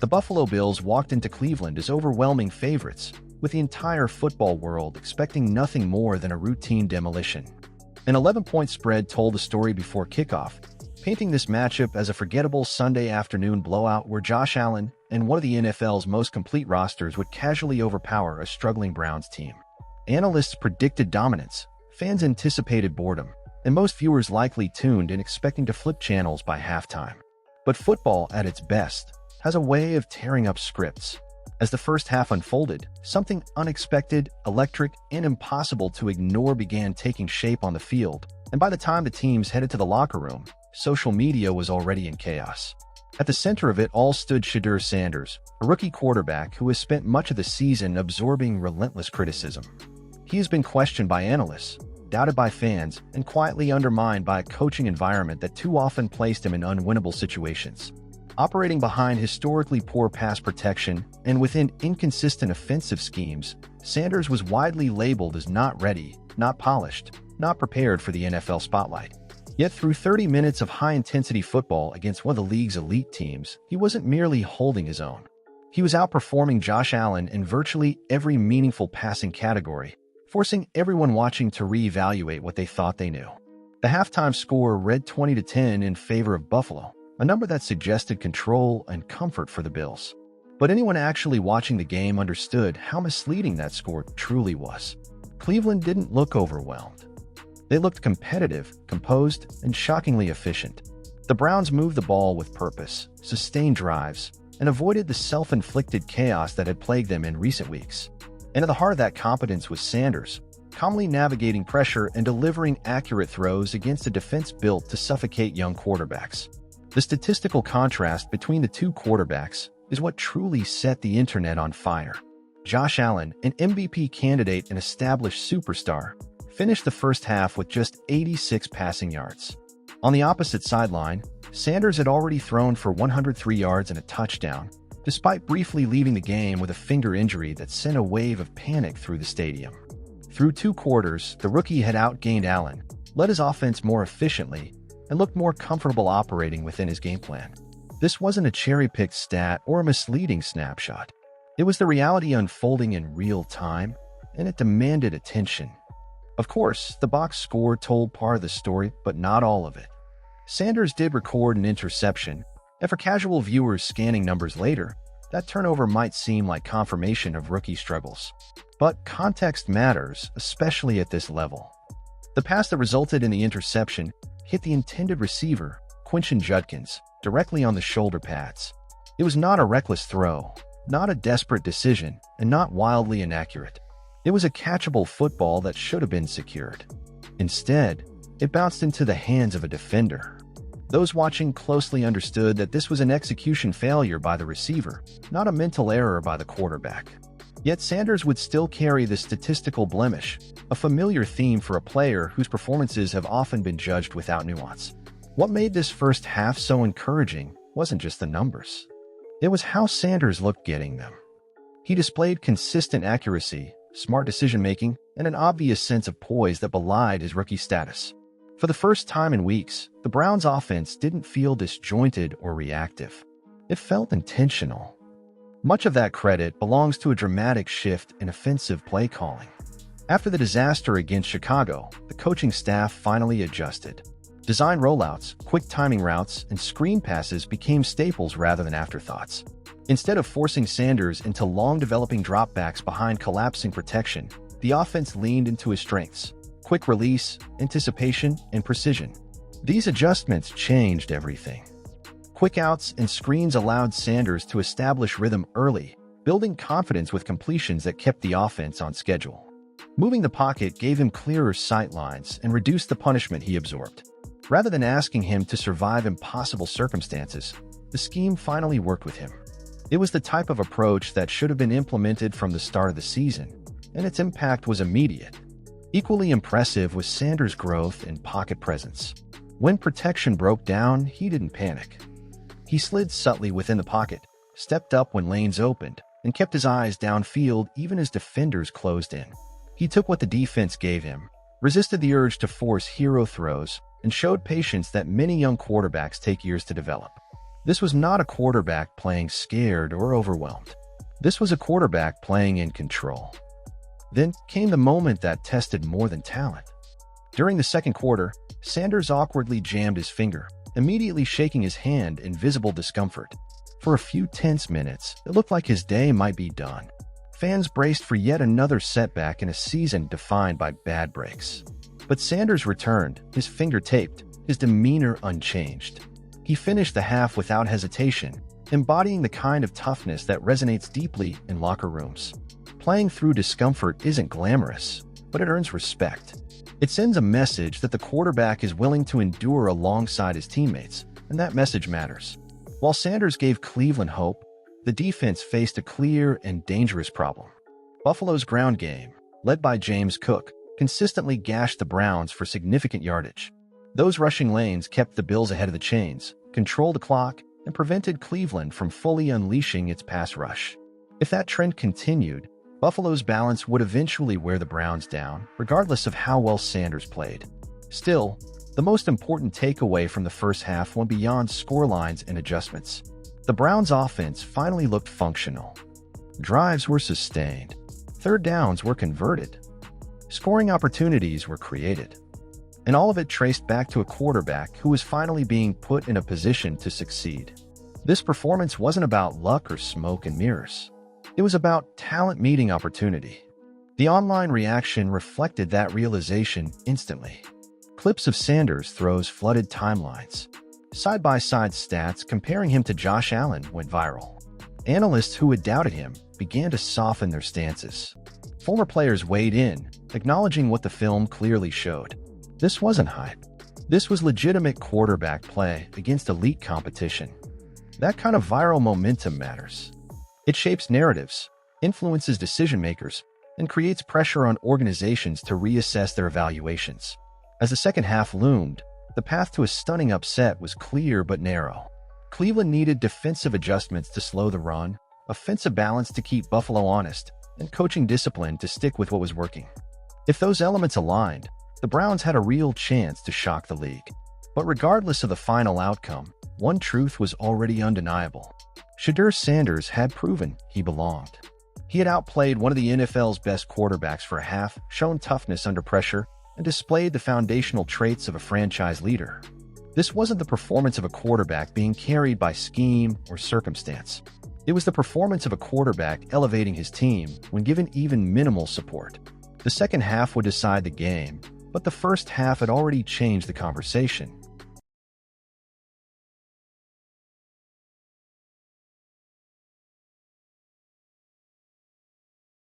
The Buffalo Bills walked into Cleveland as overwhelming favorites, with the entire football world expecting nothing more than a routine demolition. An 11-point spread told the story before kickoff, painting this matchup as a forgettable Sunday afternoon blowout where Josh Allen and one of the NFL's most complete rosters would casually overpower a struggling Browns team. Analysts predicted dominance, fans anticipated boredom, and most viewers likely tuned in expecting to flip channels by halftime. But football, at its best, has a way of tearing up scripts. As the first half unfolded, something unexpected, electric, and impossible to ignore began taking shape on the field, and by the time the teams headed to the locker room, social media was already in chaos. At the center of it all stood Shedeur Sanders, a rookie quarterback who has spent much of the season absorbing relentless criticism. He has been questioned by analysts, doubted by fans, and quietly undermined by a coaching environment that too often placed him in unwinnable situations. Operating behind historically poor pass protection and within inconsistent offensive schemes, Sanders was widely labeled as not ready, not polished, not prepared for the NFL spotlight. Yet through 30 minutes of high-intensity football against one of the league's elite teams, he wasn't merely holding his own. He was outperforming Josh Allen in virtually every meaningful passing category, forcing everyone watching to reevaluate what they thought they knew. The halftime score read 20-10 in favor of Buffalo, a number that suggested control and comfort for the Bills. But anyone actually watching the game understood how misleading that score truly was. Cleveland didn't look overwhelmed. They looked competitive, composed, and shockingly efficient. The Browns moved the ball with purpose, sustained drives, and avoided the self-inflicted chaos that had plagued them in recent weeks. And at the heart of that competence was Sanders, calmly navigating pressure and delivering accurate throws against a defense built to suffocate young quarterbacks. The statistical contrast between the two quarterbacks is what truly set the internet on fire. Josh Allen, an MVP candidate and established superstar, finished the first half with just 86 passing yards. On the opposite sideline, Sanders had already thrown for 103 yards and a touchdown, despite briefly leaving the game with a finger injury that sent a wave of panic through the stadium. Through 2 quarters, the rookie had outgained Allen, led his offense more efficiently, and looked more comfortable operating within his game plan. This wasn't a cherry-picked stat or a misleading snapshot. It was the reality unfolding in real time, and it demanded attention. Of course, the box score told part of the story, but not all of it. Sanders did record an interception, and for casual viewers scanning numbers later, that turnover might seem like confirmation of rookie struggles. But context matters, especially at this level. The pass that resulted in the interception hit the intended receiver, Quinton Judkins, directly on the shoulder pads. It was not a reckless throw, not a desperate decision, and not wildly inaccurate. It was a catchable football that should have been secured. Instead, it bounced into the hands of a defender. Those watching closely understood that this was an execution failure by the receiver, not a mental error by the quarterback. Yet Sanders would still carry the statistical blemish, a familiar theme for a player whose performances have often been judged without nuance. What made this first half so encouraging wasn't just the numbers. It was how Sanders looked getting them. He displayed consistent accuracy, smart decision-making, and an obvious sense of poise that belied his rookie status. For the first time in weeks, the Browns' offense didn't feel disjointed or reactive. It felt intentional. Much of that credit belongs to a dramatic shift in offensive play calling. After the disaster against Chicago, the coaching staff finally adjusted. Design rollouts, quick timing routes, and screen passes became staples rather than afterthoughts. Instead of forcing Sanders into long-developing dropbacks behind collapsing protection, the offense leaned into his strengths: quick release, anticipation, and precision. These adjustments changed everything. Quick outs and screens allowed Sanders to establish rhythm early, building confidence with completions that kept the offense on schedule. Moving the pocket gave him clearer sight lines and reduced the punishment he absorbed. Rather than asking him to survive impossible circumstances, the scheme finally worked with him. It was the type of approach that should have been implemented from the start of the season, and its impact was immediate. Equally impressive was Sanders' growth in pocket presence. When protection broke down, he didn't panic. He slid subtly within the pocket, stepped up when lanes opened, and kept his eyes downfield even as defenders closed in. He took what the defense gave him, resisted the urge to force hero throws, and showed patience that many young quarterbacks take years to develop. This was not a quarterback playing scared or overwhelmed. This was a quarterback playing in control. Then came the moment that tested more than talent. During the second quarter, Sanders awkwardly jammed his finger, immediately shaking his hand in visible discomfort. For a few tense minutes, it looked like his day might be done. Fans braced for yet another setback in a season defined by bad breaks. But Sanders returned, his finger taped, his demeanor unchanged. He finished the half without hesitation, embodying the kind of toughness that resonates deeply in locker rooms. Playing through discomfort isn't glamorous, but it earns respect. It sends a message that the quarterback is willing to endure alongside his teammates, and that message matters. While Sanders gave Cleveland hope, the defense faced a clear and dangerous problem. Buffalo's ground game, led by James Cook, consistently gashed the Browns for significant yardage. Those rushing lanes kept the Bills ahead of the chains, controlled the clock, and prevented Cleveland from fully unleashing its pass rush. If that trend continued, Buffalo's balance would eventually wear the Browns down, regardless of how well Sanders played. Still, the most important takeaway from the first half went beyond scorelines and adjustments. The Browns' offense finally looked functional. Drives were sustained. Third downs were converted. Scoring opportunities were created. And all of it traced back to a quarterback who was finally being put in a position to succeed. This performance wasn't about luck or smoke and mirrors. It was about talent meeting opportunity. The online reaction reflected that realization instantly. Clips of Sanders' throws flooded timelines. Side-by-side stats comparing him to Josh Allen went viral. Analysts who had doubted him began to soften their stances. Former players weighed in, acknowledging what the film clearly showed. This wasn't hype. This was legitimate quarterback play against elite competition. That kind of viral momentum matters. It shapes narratives, influences decision-makers, and creates pressure on organizations to reassess their evaluations. As the second half loomed, the path to a stunning upset was clear but narrow. Cleveland needed defensive adjustments to slow the run, offensive balance to keep Buffalo honest, and coaching discipline to stick with what was working. If those elements aligned, the Browns had a real chance to shock the league. But regardless of the final outcome, one truth was already undeniable. Shedeur Sanders had proven he belonged. He had outplayed one of the NFL's best quarterbacks for a half, shown toughness under pressure, and displayed the foundational traits of a franchise leader. This wasn't the performance of a quarterback being carried by scheme or circumstance. It was the performance of a quarterback elevating his team when given even minimal support. The second half would decide the game, but the first half had already changed the conversation.